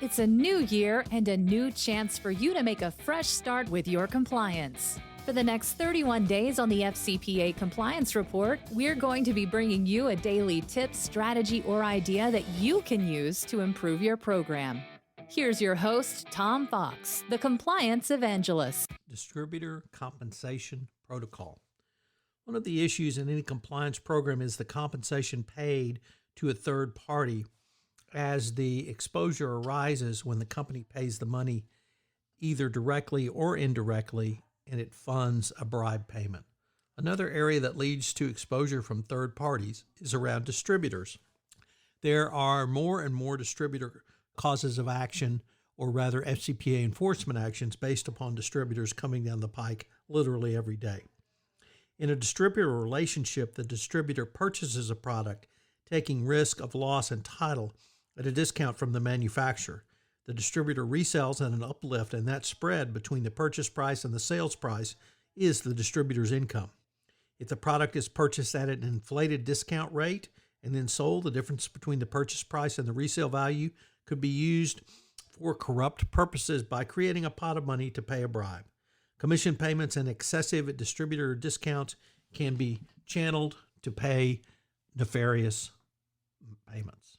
It's a new year and a new chance for you to make a fresh start with your compliance. For the next 31 days on the FCPA Compliance Report, we're going to be bringing you a daily tip, strategy, or idea that you can use to improve your program. Here's your host, Tom Fox, the Compliance Evangelist. Distributor Compensation Protocol. One of the issues in any compliance program is the compensation paid to a third party as the exposure arises when the company pays the money either directly or indirectly, and it funds a bribe payment. Another area that leads to exposure from third parties is around distributors. There are more and more distributor causes of action, or rather FCPA enforcement actions based upon distributors coming down the pike literally every day. In a distributor relationship, the distributor purchases a product, taking risk of loss and title at a discount from the manufacturer. The distributor resells at an uplift, and that spread between the purchase price and the sales price is the distributor's income. If the product is purchased at an inflated discount rate and then sold, the difference between the purchase price and the resale value could be used for corrupt purposes by creating a pot of money to pay a bribe. Commission payments and excessive distributor discounts can be channeled to pay nefarious payments.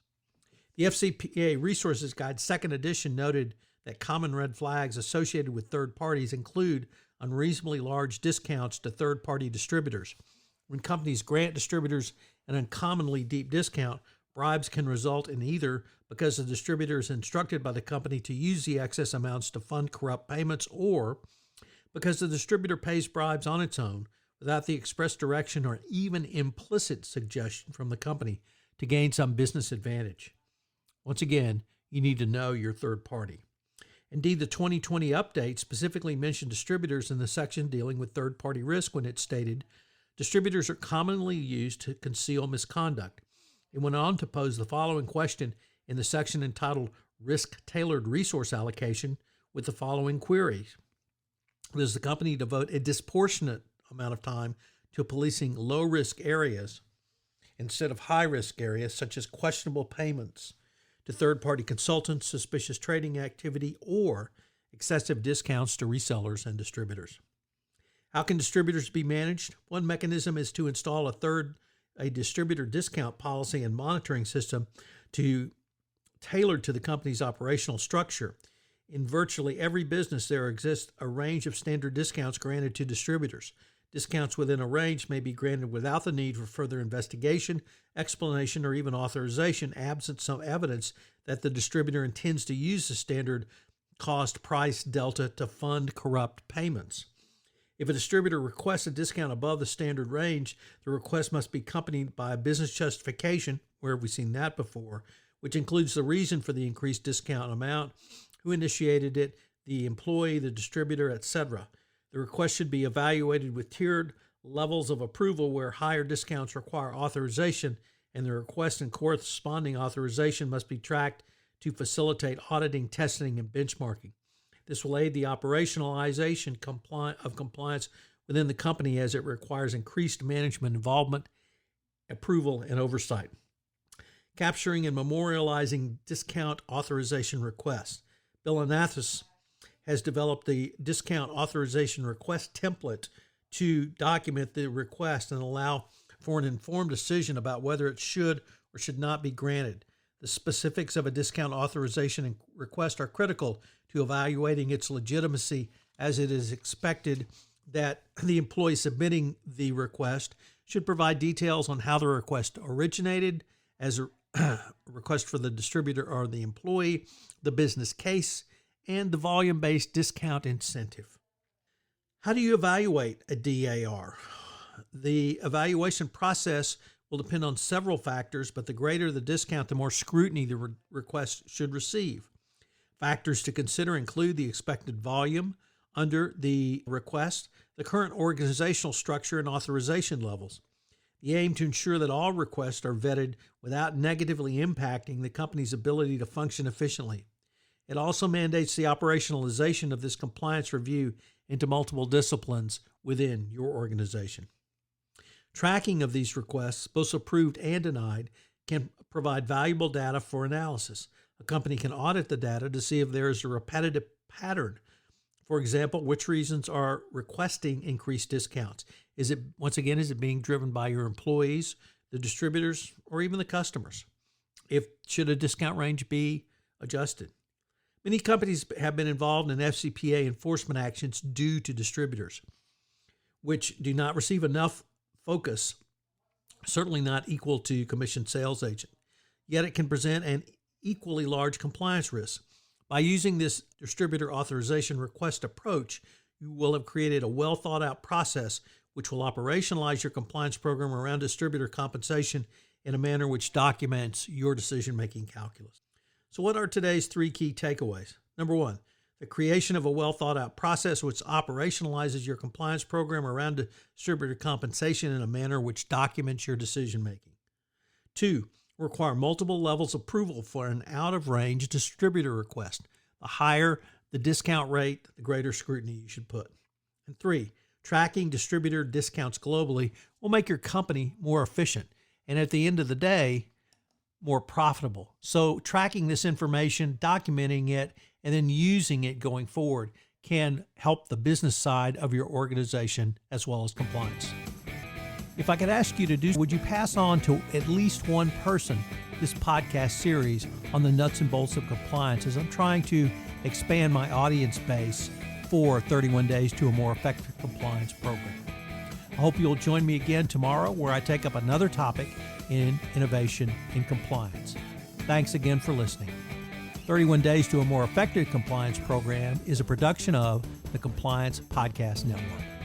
The FCPA Resources Guide 2nd edition noted that common red flags associated with third parties include unreasonably large discounts to third-party distributors. When companies grant distributors an uncommonly deep discount, bribes can result in either because the distributor is instructed by the company to use the excess amounts to fund corrupt payments, or because the distributor pays bribes on its own without the express direction or even implicit suggestion from the company to gain some business advantage. Once again, you need to know your third party. Indeed, the 2020 update specifically mentioned distributors in the section dealing with third-party risk when it stated, distributors are commonly used to conceal misconduct. It went on to pose the following question in the section entitled Risk-Tailored Resource Allocation with the following queries. Does the company devote a disproportionate amount of time to policing low-risk areas instead of high-risk areas such as questionable payments to third-party consultants, suspicious trading activity, or excessive discounts to resellers and distributors? How can distributors be managed? One mechanism is to install a distributor discount policy and monitoring system tailored to the company's operational structure. In virtually every business, there exists a range of standard discounts granted to distributors. Discounts within a range may be granted without the need for further investigation, explanation, or even authorization, absent some evidence that the distributor intends to use the standard cost-price delta to fund corrupt payments. If a distributor requests a discount above the standard range, the request must be accompanied by a business justification, where have we seen that before, which includes the reason for the increased discount amount, who initiated it, the employee, the distributor, etc. The request should be evaluated with tiered levels of approval where higher discounts require authorization, and the request and corresponding authorization must be tracked to facilitate auditing, testing, and benchmarking. This will aid the operationalization of compliance within the company as it requires increased management involvement, approval, and oversight. Capturing and memorializing discount authorization requests. Bill Anathis has developed the discount authorization request template to document the request and allow for an informed decision about whether it should or should not be granted. The specifics of a discount authorization request are critical to evaluating its legitimacy, as it is expected that the employee submitting the request should provide details on how the request originated, as a request for the distributor or the employee, the business case, and the volume-based discount incentive. How do you evaluate a DAR? The evaluation process will depend on several factors, but the greater the discount, the more scrutiny the request should receive. Factors to consider include the expected volume under the request, the current organizational structure, and authorization levels. The aim to ensure that all requests are vetted without negatively impacting the company's ability to function efficiently. It also mandates the operationalization of this compliance review into multiple disciplines within your organization. Tracking of these requests, both approved and denied, can provide valuable data for analysis. A company can audit the data to see if there is a repetitive pattern. For example, which reasons are requesting increased discounts? Is it being driven by your employees, the distributors, or even the customers? Should a discount range be adjusted? Many companies have been involved in FCPA enforcement actions due to distributors, which do not receive enough focus, certainly not equal to commissioned sales agent. Yet it can present an equally large compliance risk. By using this distributor authorization request approach, you will have created a well thought out process which will operationalize your compliance program around distributor compensation in a manner which documents your decision-making calculus. So what are today's 3 key takeaways? Number 1, the creation of a well thought out process which operationalizes your compliance program around distributor compensation in a manner which documents your decision-making. 2, require multiple levels of approval for an out-of-range distributor request. The higher the discount rate, the greater scrutiny you should put. And 3, tracking distributor discounts globally will make your company more efficient and at the end of the day, more profitable. So tracking this information, documenting it, and then using it going forward can help the business side of your organization as well as compliance. If I could ask you to do, would you pass on to at least one person this podcast series on the nuts and bolts of compliance as I'm trying to expand my audience base for 31 Days to a More Effective Compliance program. I hope you'll join me again tomorrow where I take up another topic in innovation in compliance. Thanks again for listening. 31 Days to a More Effective Compliance program is a production of the Compliance Podcast Network.